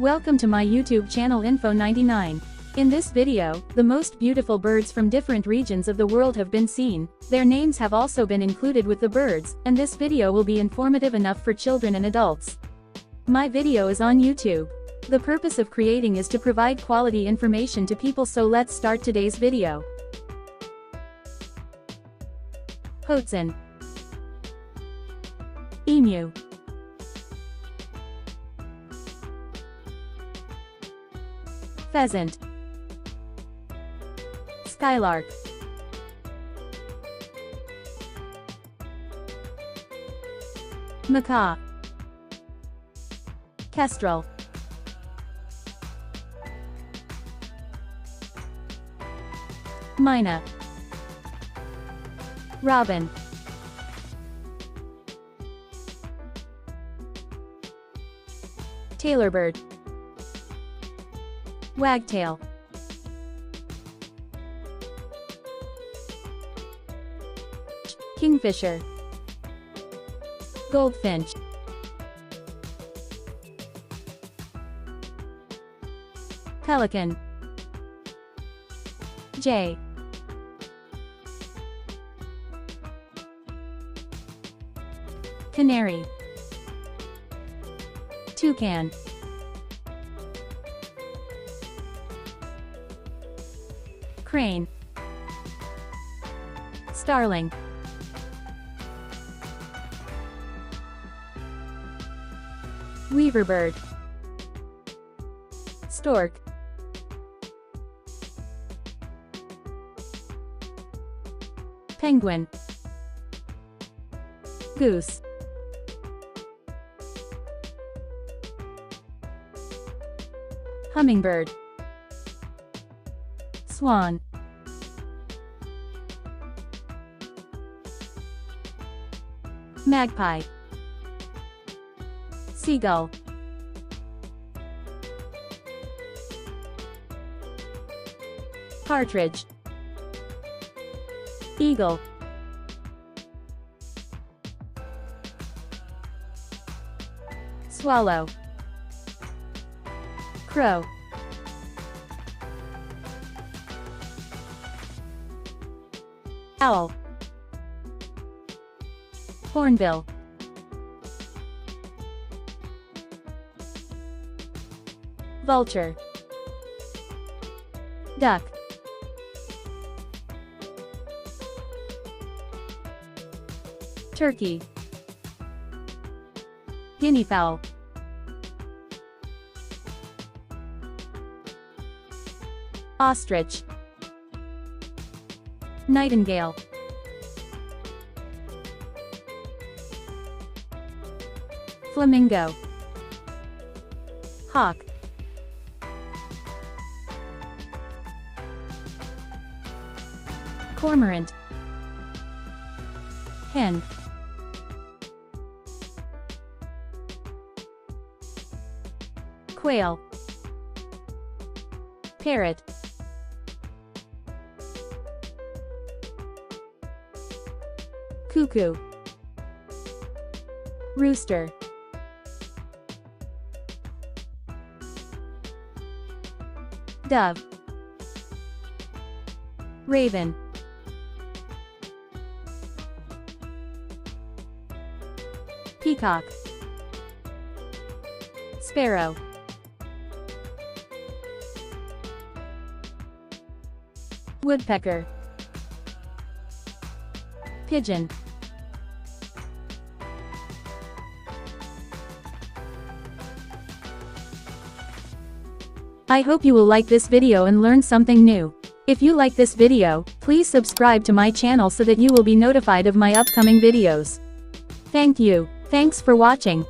Welcome to my YouTube channel Info99. In this video, the most beautiful birds from different regions of the world have been seen. Their names have also been included with the birds, and this video will be informative enough for children and adults. My video is on YouTube. The purpose of creating is to provide quality information to people, so let's start today's video. Hoatzin, Emu, Pheasant, Skylark, Macaw, Kestrel, Myna, Robin, Tailorbird, Wagtail, Kingfisher, Goldfinch, Pelican, Jay, Canary, Toucan, Crane, Starling, Weaverbird, Stork, Penguin, Goose, Hummingbird, Swan, Magpie, Seagull, Partridge, Eagle, Swallow, Crow, Owl, Hornbill, Vulture, Duck, Turkey, Guineafowl, Ostrich, Nightingale, Flamingo, Hawk, Cormorant, Hen, Quail, Parrot, Cuckoo, Rooster, Dove, Raven, Peacock, Sparrow, Woodpecker, Pigeon, I hope you will like this video and learn something new. If you like this video, please subscribe to my channel so that you will be notified of my upcoming videos. Thank you. Thanks for watching.